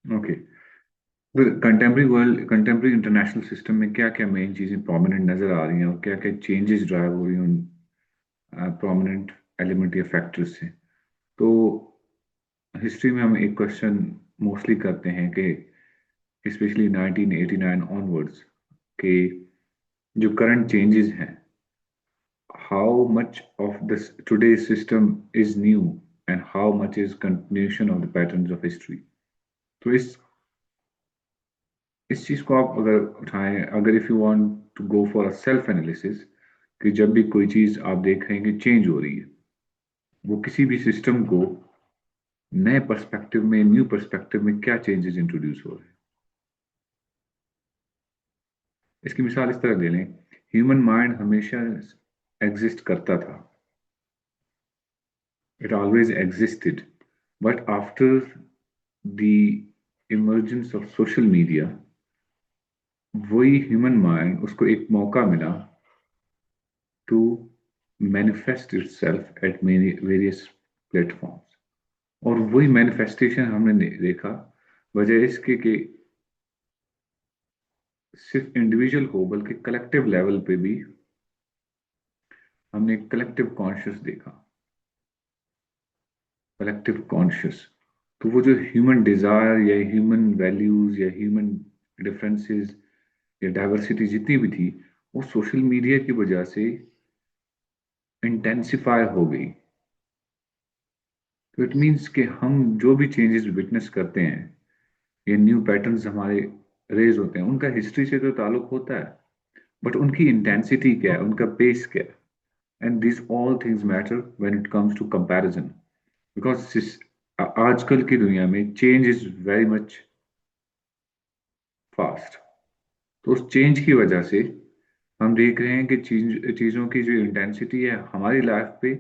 Okay. फिर contemporary world, contemporary international system में क्या क्या मेन चीज़ें प्रोमिनेंट नज़र आ रही हैं और क्या क्या चेंजेस ड्राइव हो रही हैं उन प्रोमिनेंट एलिमेंट या फैक्टर्स से? तो हिस्ट्री में हम एक क्वेश्चन मोस्टली करते हैं कि स्पेशली 1989 ऑनवर्ड्स के जो करंट चेंजेस हैं, how much of this today's system is new and how much is continuation of the patterns of history? तो इस चीज को आप अगर उठाएं, अगर if you want to go for a self analysis, कि जब भी कोई चीज आप देख रहे हैं कि चेंज हो रही है, वो किसी भी सिस्टम को नए पर्सपेक्टिव में, न्यू पर्सपेक्टिव में क्या चेंजेस इंट्रोड्यूस हो रहे हैं। इसकी मिसाल इस तरह ले लें, ह्यूमन माइंड हमेशा एग्जिस्ट करता था, it always existed, but after the emergence of social media, वही ह्यूमन माइंड उसको एक मौका मिला to manifest itself at many various platforms। और वही मैनिफेस्टेशन हमने देखा, वजह इसके कि सिर्फ इंडिविजुअल हो बल्कि कलेक्टिव लेवल पे भी हमने कलेक्टिव कॉन्शियस देखा। कलेक्टिव कॉन्शियस, तो वो जो ह्यूमन डिजायर या ह्यूमन वैल्यूज या ह्यूमन डिफरेंसेस या डाइवर्सिटी जितनी भी थी, वो सोशल मीडिया की वजह से इंटेंसिफाई हो गई। तो इट मीन्स कि हम जो भी चेंजेस विटनेस करते हैं, ये न्यू पैटर्न्स हमारे रेज होते हैं, उनका हिस्ट्री से तो ताल्लुक होता है, बट उनकी इंटेंसिटी क्या है, उनका पेस क्या है, and this all things matter when it comes to comparison. Because आजकल की दुनिया में change is very much fast. तो उस चेंज की वजह से हम देख रहे हैं कि चीज़ों की जो इंटेंसिटी है हमारी लाइफ पे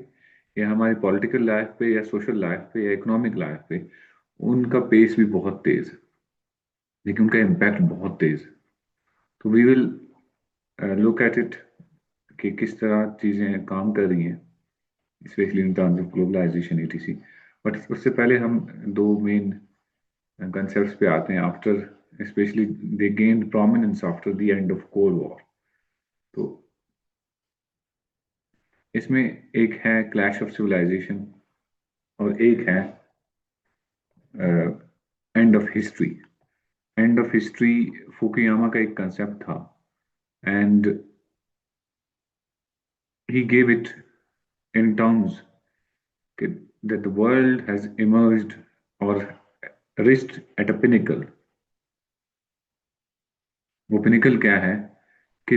या हमारी पॉलिटिकल लाइफ पे या सोशल लाइफ पे या इकोनॉमिक लाइफ पे, उनका पेस भी बहुत तेज है, लेकिन उनका इम्पैक्ट बहुत तेज है। तो we will look at it कि किस तरह चीज़ें काम कर रही हैं, specially in terms of globalisation etc। But उससे पहले हम दो मेन कंसेप्ट्स पे आते हैं after, specially they gained prominence after the end of cold war. तो इसमें एक है क्लैश ऑफ सिविलाइजेशन और एक है and of history. And of history Fukuyama का एक कंसेप्ट था, and he gave it in terms that the world has emerged or reached at a pinnacle। वो पिनिकल क्या है कि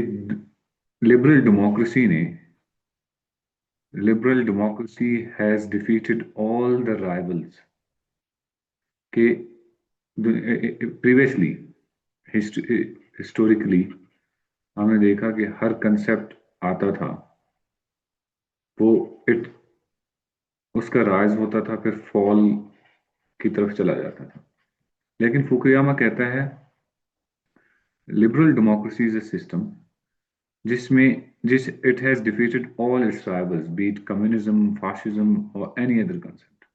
लिबरल डेमोक्रेसी ने, liberal democracy has defeated all the rivals के previously. Historically हमने देखा कि हर कंसेप्ट आता था, वो इट उसका राइज होता था, फिर फॉल की तरफ चला जाता था। लेकिन फुकुयामा कहता है liberal democracy is a system जिस it has defeated all its rivals, be it communism, fascism और एनी अदर कंसेप्ट।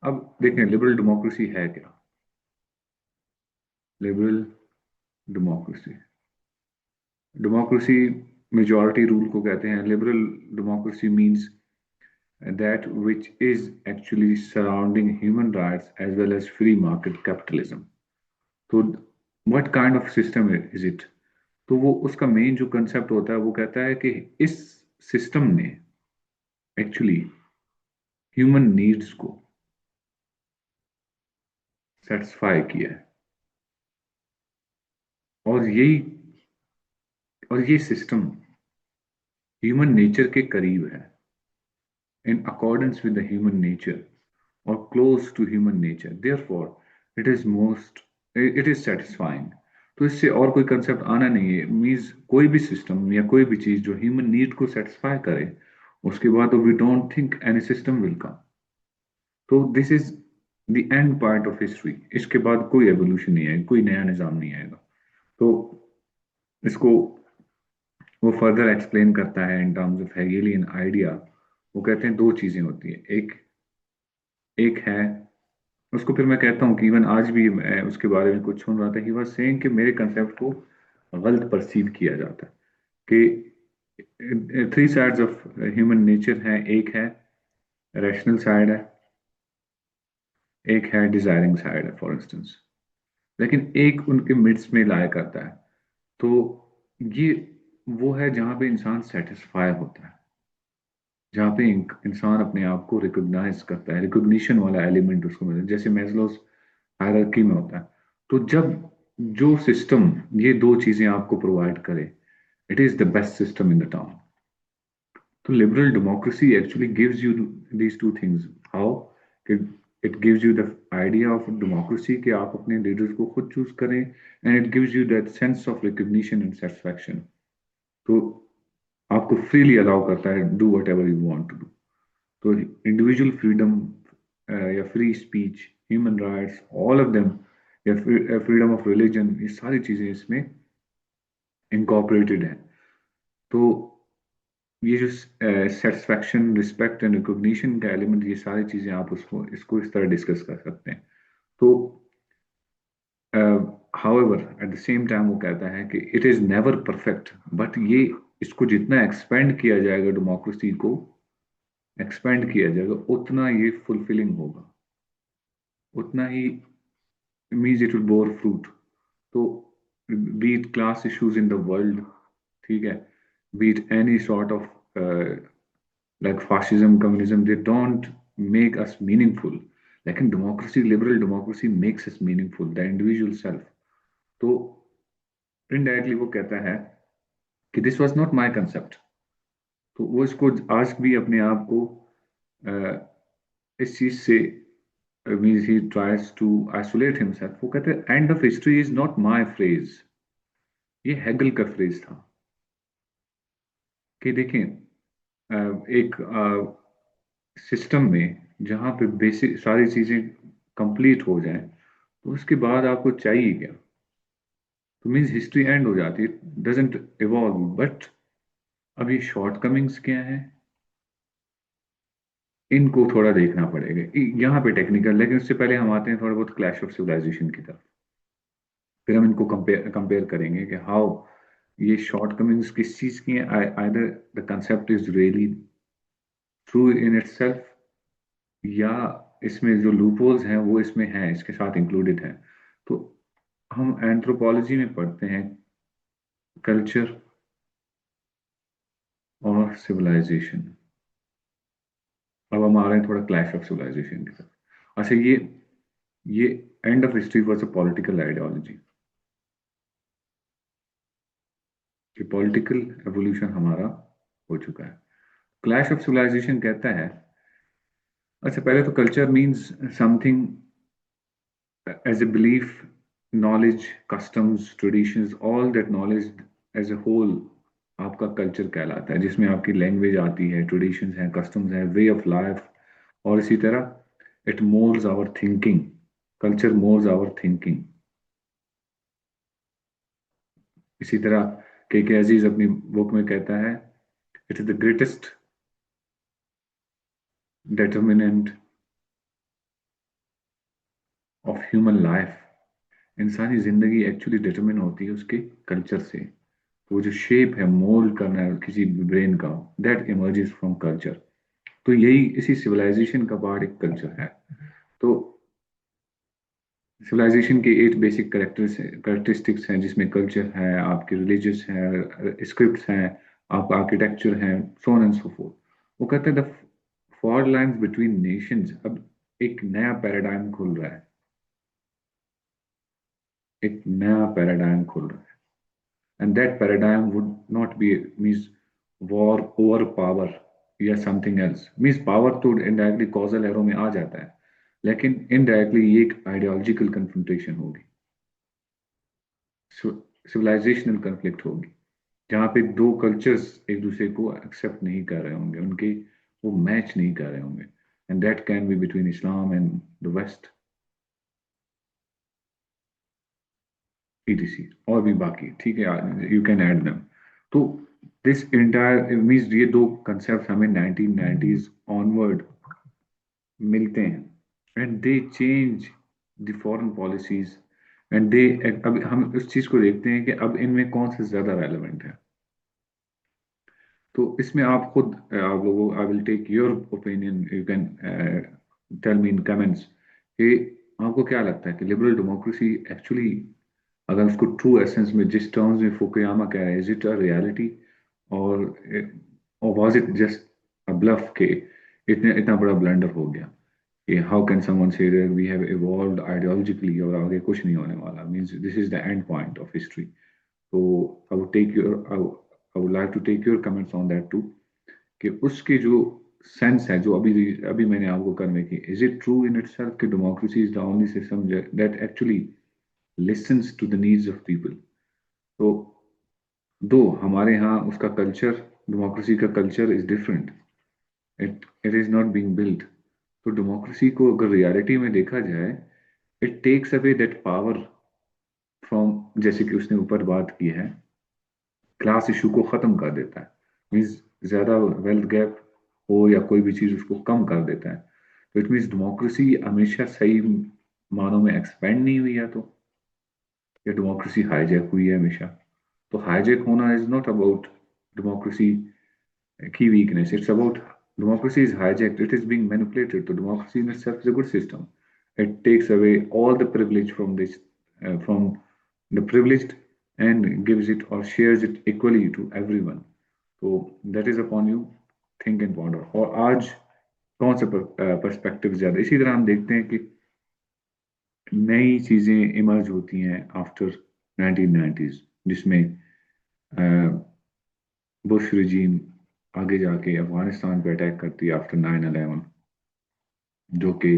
अब देखें लिबरल डेमोक्रेसी है क्या। Liberal democracy, democracy majority rule को कहते हैं। लिबरल डेमोक्रेसी means that which is actually surrounding human rights as well as free market capitalism। तो what kind of system is it? तो वो उसका मेन जो कंसेप्ट होता है वो कहता है कि इस सिस्टम ने एक्चुअली ह्यूमन नीड्स को सेटिस्फाई किया है, और यही और ये सिस्टम ह्यूमन नेचर के करीब है, in accordance with the human nature or close to human nature, therefore it is satisfying। तो इससे और कोई कंसेप्ट आना नहीं है। मीन्स कोई भी सिस्टम या कोई भी चीज जो ह्यूमन नीड को सेटिस्फाई करे, उसके बाद we don't think any system will come. तो this is the end point of history. इसके बाद कोई एवोल्यूशन नहीं आएगा, कोई नया निजाम नहीं आएगा। तो इसको वो फर्दर एक्सप्लेन करता है इन टर्म्स ऑफ हेगेलियन आइडिया। वो कहते हैं दो चीजें होती है, एक एक है उसको फिर मैं कहता हूँ कि इवन आज भी मैं उसके बारे में कुछ सुन रहा था, ही वाज सेइंग कि मेरे कंसेप्ट को गलत परसीव किया जाता है, कि three sides of human nature है, एक है रैशनल साइड है, एक है डिजायरिंग साइड है फॉर इंस्टेंस, लेकिन एक उनके मिड्स में लाया करता है। तो ये वो है जहाँ पे इंसान सेटिस्फाई होता है, जहाँ पे इंसान अपने आप को रिकॉग्नाइज करता है, रिकॉग्निशन वाला एलिमेंट उसको मिलता है, जैसे मेस्लोस हायरार्की में होता है। तो जब जो सिस्टम ये दो चीजें आपको प्रोवाइड करे, it is the best system in the town. तो liberal democracy actually gives you these two things. How? It gives you the idea of democracy कि आप अपने लीडर्स को खुद चूज करें, and it gives you that sense of recognition and satisfaction. तो आपको freely allow करता है do whatever you want to do. तो इंडिविजुअल फ्रीडम या free speech, human rights, all of them, या फ्रीडम ऑफ रिलीजन, ये सारी चीजें इसमें इनकॉर्पोरेटेड हैं। तो ये जो सेटिस्फैक्शन, रिस्पेक्ट एंड रिकॉग्निशन का एलिमेंट, ये सारी चीजें आप उसको इसको इस तरह डिस्कस कर सकते हैं। तो however at the same time वो कहता है कि it is never perfect, but ये इसको जितना एक्सपेंड किया जाएगा, डेमोक्रेसी को एक्सपेंड किया जाएगा, उतना ये फुलफिलिंग होगा, उतना ही means it will bore fruit. तो be it class issues in the world, ठीक है, be it any sort of like fascism, communism, they don't make us meaningful. लेकिन democracy, liberal democracy makes us meaningful, the individual self। तो indirectly वो कहता है कि this was not my concept. तो वो इसको आज भी अपने आप को इस चीज से मीन्स ही ट्राइज टू आइसोलेट हिमसेल्फ। वो कहते हैं end of history is not my phrase, ये हेगल का फ्रेज था। कि देखें एक सिस्टम में जहां पे बेसिक सारी चीजें कंप्लीट हो जाएं, तो उसके बाद आपको चाहिए क्या? तो मीन्स हिस्ट्री एंड हो जाती है, डजेंट इवॉल्व। बट अभी शॉर्टकमिंग्स क्या है, इनको थोड़ा देखना पड़ेगा। यहाँ पे टेक्निकल, लेकिन उससे पहले हम आते हैं थोड़ा बहुत क्लैश ऑफ सिविलाइजेशन की तरफ। फिर हम इनको कंपेयर कंपेयर करेंगे कि हाउ ये शॉर्टकमिंग्स किस चीज की है। Either the concept is really true in itself, या इसमें जो लूपहोल्स हैं वो इसमें हैं, इसके साथ इंक्लूडेड हैं। तो हम एंथ्रोपोलॉजी में पढ़ते हैं कल्चर और सिविलाइजेशन। अब हम आ रहे हैं थोड़ा क्लैश ऑफ सिविलाइजेशन की तरफ। अच्छा, ये and of history was a political ideology, कि पॉलिटिकल एवोल्यूशन हमारा हो चुका है। क्लैश ऑफ सिविलाइजेशन कहता है, अच्छा पहले तो culture means something as a belief, knowledge, customs, traditions, all that knowledge as a whole आपका कल्चर कहलाता है, जिसमें आपकी लैंग्वेज आती है, ट्रेडिशंस हैं, कस्टम्स हैं, वे ऑफ लाइफ। और इसी तरह it moulds our thinking, culture moulds our thinking. इसी तरह के अजीज अपनी बुक में कहता है, it is the greatest determinant of human life. इंसानी जिंदगी एक्चुअली डिटरमिन होती है उसके कल्चर से। वो जो शेप है, मोल्ड करना है किसी ब्रेन का, दैट इमर्जेस फ्रॉम कल्चर। तो यही इसी सिविलाइजेशन का पार्ट एक कल्चर है। तो सिविलाइजेशन के 8 बेसिक करेक्टरिस्टिक्स हैं, जिसमें कल्चर है, आपके रिलीजियस है, स्क्रिप्ट्स हैं, आप आर्किटेक्चर हैं, so on and so fourth. वो कहते हैं the for lines between Nations. अब एक नया पैराडाइम खुल रहा है, एक नया पैराडाइम खुल रहा है। And that paradigm would not be means war over power या something else। means power तो indirectly causal एरो में आ जाता है, लेकिन indirectly ये एक आइडियोलॉजिकल कन्फ्रंटेशन होगी, सिविलाइजेशनल कन्फ्लिक्ट होगी, जहाँ पे दो कल्चर्स एक दूसरे को एक्सेप्ट नहीं कर रहे होंगे, उनके वो मैच नहीं कर रहे होंगे। And that can be between Islam and the West, E T C, और भी बाकी, ठीक है, यू कैन ऐड देम। तो दिस इंटायर मीन्स ये दो कंसेप्ट हमें 1990s ऑनवर्ड मिलते हैं। And they change the foreign policies and they, अब हम उस चीज को देखते हैं कि अब इनमें कौन सा ज्यादा रेलेवेंट है। तो इसमें आप खुद आप लोगों, I will take your opinion, you can tell me in comments कि आपको क्या लगता है कि लिबरल डेमोक्रेसी एक्चुअली, अगर उसको ट्रू एसेंस में जिस टर्म्स में फुकुयामा कह रहे हैं, इज इट अ रियलिटी, और और was it just a bluff के इतने इतना बड़ा ब्लंडर हो गया कि how can someone say that we have evolved ideologically और आगे कुछ नहीं होने वाला, means this is the end point of history. तो I would take your, I would like to take your comments on that too, कि उसकी जो सेंस है जो अभी अभी मैंने आपको करने की, is it true in itself कि democracy is the only system that actually listens to the needs of people. तो दो हमारे यहाँ उसका कल्चर, डेमोक्रेसी का culture is different, it is not being built. तो डेमोक्रेसी को अगर रियलिटी में देखा जाए, it takes away that power from, जैसे कि उसने ऊपर बात की है, क्लास इशू को खत्म कर देता है, मीन्स ज्यादा वेल्थ गैप हो या कोई भी चीज उसको कम कर देता है। तो इट मीन्स डेमोक्रेसी हमेशा सही मानों में एक्सपेंड नहीं हुई है, तो या डेमोक्रेसी हाईजैक हुई है हमेशा। तो हाईजैक होना इज नॉट अबाउट डेमोक्रेसी की weakness. It's about democracy is hijacked. It is being manipulated. So democracy in itself is a good system. It takes away all the privilege from this, from the privileged, and gives it or shares it equally to everyone. So that is upon you, think and ponder. और आज कौन सा perspective ज्यादा, इसी तरह हम देखते हैं कि नई चीजें इमर्ज होती हैं आफ्टर 1990s, जिसमें बुश रिजीम आगे जाके अफगानिस्तान पे अटैक करती है आफ्टर 9/11, जो कि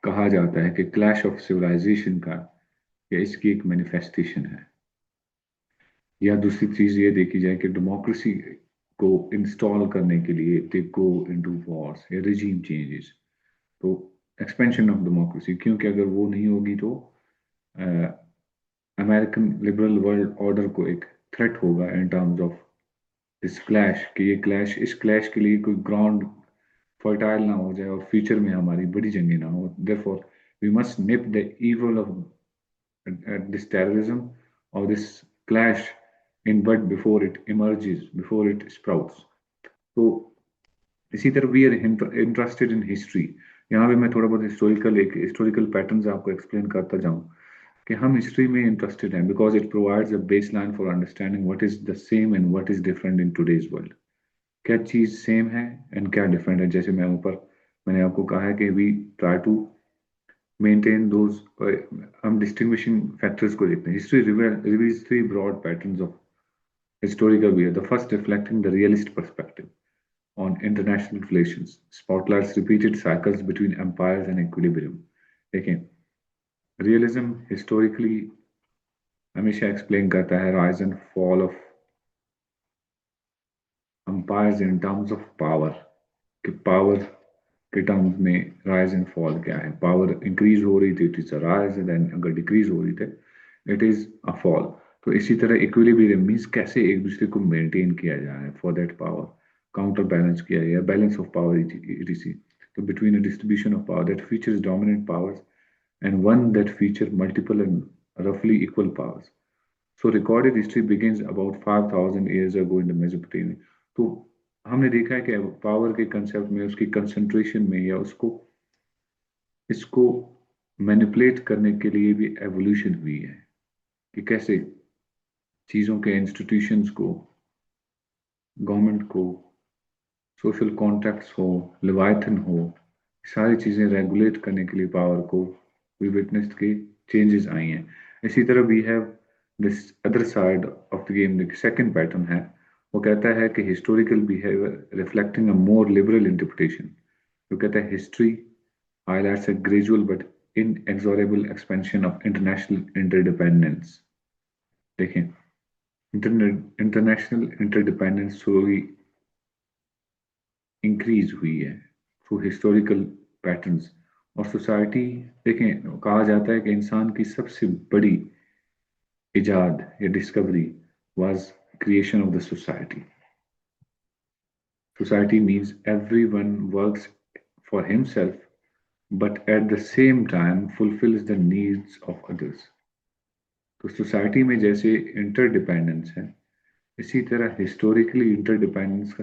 कहा जाता है कि क्लैश ऑफ सिविलाइजेशन का, या इसकी एक मैनिफेस्टेशन है। या दूसरी चीज ये देखी जाए कि डेमोक्रेसी को इंस्टॉल करने के लिए दे गो इनटू वॉर्स या रिजीम चेंजेस। तो एक्सपेंशन ऑफ डेमोक्रेसी, क्योंकि अगर वो नहीं होगी तो अमेरिकन लिबरल वर्ल्ड ऑर्डर को एक थ्रेट होगा इन टर्म्स ऑफ दिस क्लैश, कि ये क्लैश, इस क्लैश के लिए कोई ग्राउंड फर्टाइल ना हो जाए और फ्यूचर में हमारी बड़ी जंगें ना हो। Therefore we must nip the evil of this terrorism or this clash in bud before it emerges, before it sprouts. तो इसी तरह we are interested in history. यहाँ पे मैं थोड़ा बहुत हिस्टोरिकल पैटर्न्स आपको एक्सप्लेन करता जाऊँ कि हम हिस्ट्री में इंटरेस्टेड हैं because it provides a base line for understanding what is the same and what is different in today's world. क्या चीज सेम है एंड क्या डिफरेंट है। जैसे मैंने आपको कहा है कि we try to maintain those, हम डिस्टिंग्विशिंग फैक्टर्स को देखते हैं। History reveals three broad patterns of historical view. The first reflecting the realist perspective on international relations, spotlights repeated cycles between empires and equilibrium. देखें, realism historically हमेशा explain करता है rise and fall of empires in terms of power, कि power के terms में rise and fall क्या है। Power increase हो रही थी, it is a rise, then अगर डिक्रीज हो रही थी, इट इज अ फॉल। तो इसी तरह इक्विलिब्रियम मींस कैसे एक दूसरे को मेंटेन किया जाए, for that power counter balance किया जाए, बैलेंस ऑफ पावर etc. तो between a distribution of power that features dominant powers and one that feature multiple and roughly equal powers. So recorded history begins about 5,000 years ago in the Mesopotamia. तो हमने देखा है कि power के concept में, उसकी concentration में, या उसको इसको मैनिपुलेट करने के लिए भी एवोल्यूशन हुई है, कि कैसे चीज़ों के इंस्टीट्यूशंस को, गवर्नमेंट को, सोशल कॉन्ट्रैक्ट्स हो, लिवायथन हो, सारी चीज़ें रेगुलेट करने के लिए पावर को वी विटनेस्ड के चेंजेस आई हैं। इसी तरह we have this other side of the game. Second pattern है, वो कहता है कि historical behaviour reflecting a more liberal interpretation. वो कहता है history highlights a gradual but inexorable expansion of international interdependence। देखें, इंटरनेशनल इंटरडिपेंडेंस स्लोली इंक्रीज हुई है थ्रू हिस्टोरिकल पैटर्न्स। और सोसाइटी, देखें, कहा जाता है कि इंसान की सबसे बड़ी इजाद या discovery was creation of the society. Society means every one works for himself but at the same time fulfills the needs of others. तो सोसाइटी में जैसे इंटरडिपेंडेंस है, इसी तरह हिस्टोरिकली इंटरडिपेंडेंस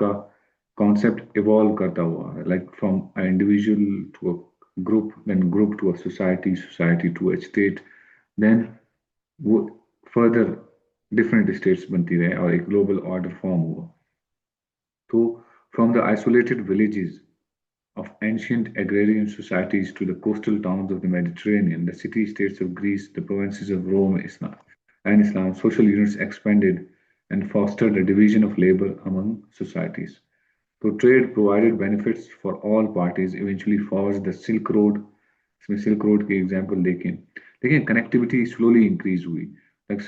का कॉन्सेप्ट इवॉल्व करता हुआ है, like from a individual to a group, then group to a society, society to a state, then वो फर्दर डिफरेंट स्टेट्स बनती रहे और एक ग्लोबल ऑर्डर फॉर्म हुआ. तो from the isolated villages of ancient agrarian societies to the coastal towns of the Mediterranean, the city-states of Greece, the provinces of Rome, Islam, social units expanded and fostered a division of labor among societies. So trade provided benefits for all parties, eventually forged the Silk Road. इसमें silk road की example देखें connectivity slowly increase हुई. Like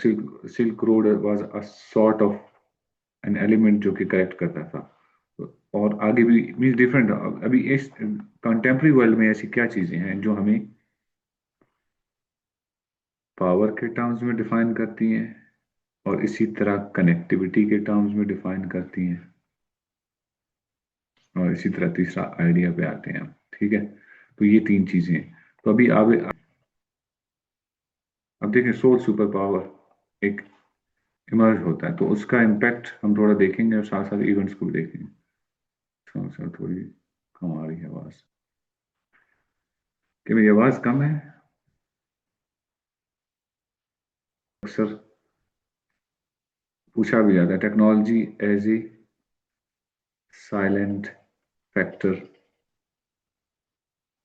silk road was a sort of an element जो कि connect करता था. और आगे भी मीन्स डिफरेंट. अभी इस कंटेम्प्रेरी वर्ल्ड में ऐसी क्या चीजें हैं जो हमें पावर के टर्म्स में डिफाइन करती हैं और इसी तरह कनेक्टिविटी के टर्म्स में डिफाइन करती हैं, और इसी तरह तीसरा आइडिया पे आते हैं. ठीक है, तो ये तीन चीजें हैं. तो अभी अब देखें सोल सुपर पावर एक इमर्ज होता है, तो उसका इम्पैक्ट हम थोड़ा देखेंगे और साथ साथ इवेंट्स को भी देखेंगे. थोड़ी कम आ रही है आवाज. कि मेरी आवाज कम है? अक्सर पूछा भी जाता है technology as a silent factor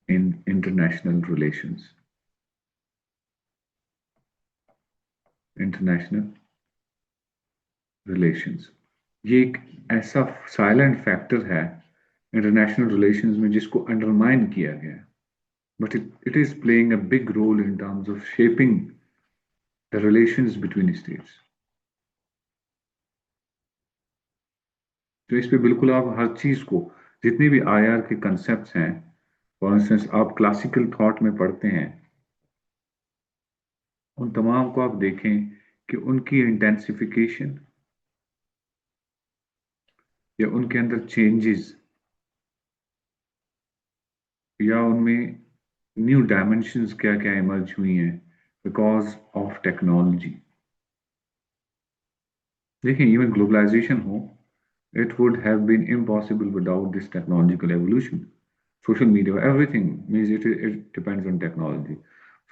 in international relations. ये एक ऐसा साइलेंट फैक्टर है इंटरनेशनल रिलेशंस में जिसको अंडरमाइन किया गया है, but it is playing a big role in terms of shaping the relations between states. तो इस पे बिल्कुल आप हर चीज को, जितने भी आईआर के कंसेप्ट हैं, फॉर इंस्टेंस आप क्लासिकल थॉट में पढ़ते हैं, उन तमाम को आप देखें कि उनकी इंटेंसिफिकेशन या उनके अंदर चेंजेस या उनमें न्यू डायमेंशंस क्या क्या इमर्ज हुई हैं बिकॉज ऑफ टेक्नोलॉजी. देखिए इवन ग्लोबलाइजेशन हो, it would have been impossible without this technological evolution. Social media, everything means it depends on technology.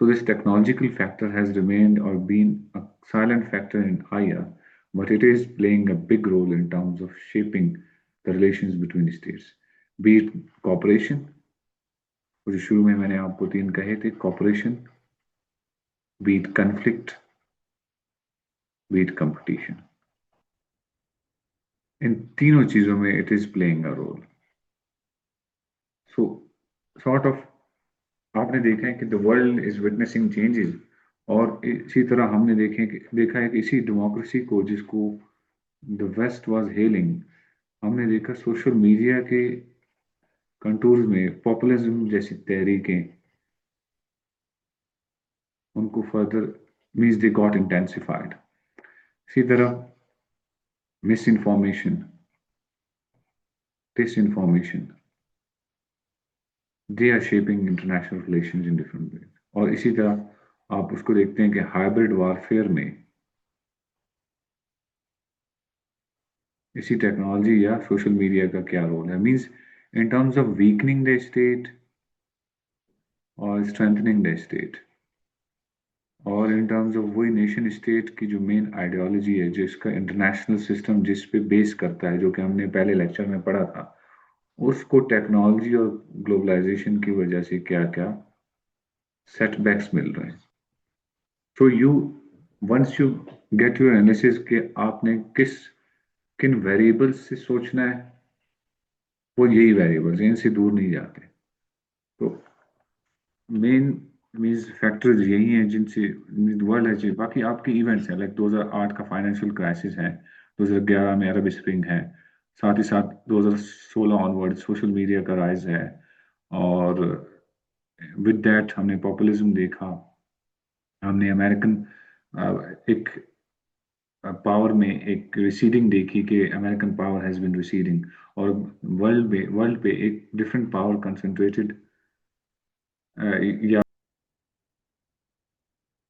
So this technological factor has remained or been a silent factor in IR, but it is playing a big role in terms of shaping the relations between states. Be it cooperation, जो शुरू में मैंने आपको तीन कहे थे, cooperation, be it conflict, be it competition. इन तीनों चीजों में it is playing a role. So sort of आपने देखा है कि the world is witnessing changes, और इसी तरह हमने देखा है कि इसी डेमोक्रेसी को जिसको द वेस्ट वाज हेलिंग, हमने देखा सोशल मीडिया के कंटूर्स में पॉपुलिज्म जैसी तहरीकें उनको further means they got intensified. इसी तरह misinformation, disinformation, they are shaping international relations in different way. और इसी तरह आप उसको देखते हैं कि हाइब्रिड वारफेयर में इसी टेक्नोलॉजी या सोशल मीडिया का क्या रोल है, means in terms of weakening the state और स्ट्रेंथनिंग द स्टेट, और इन टर्म्स ऑफ वही नेशन स्टेट की जो मेन आइडियोलॉजी है, जिसका इंटरनेशनल सिस्टम जिस पे बेस करता है, जो कि हमने पहले लेक्चर में पढ़ा था, उसको टेक्नोलॉजी और ग्लोबलाइजेशन की वजह से क्या क्या सेटबैक्स मिल रहे हैं. So you once you get your analysis के आपने किन वेरिएबल्स से सोचना है, वो यही वेरिएबल्स, इनसे दूर नहीं जाते. तो मेन मीन्स फैक्टर्स यही हैं जिनसे वर्ल्ड है जी. बाकी आपके इवेंट्स हैं, लाइक 2008 का फाइनेंशियल क्राइसिस है, 2011 में अरब स्प्रिंग है, साथ ही साथ 2016 ऑनवर्ड सोशल मीडिया का राइज है, और विद दैट हमने पॉपुलिज्म देखा, हमने अमेरिकन एक पावर में एक रिसीडिंग देखी कि American power has been receding, और वर्ल्ड पे एक डिफरेंट पावर कंसंट्रेटेड या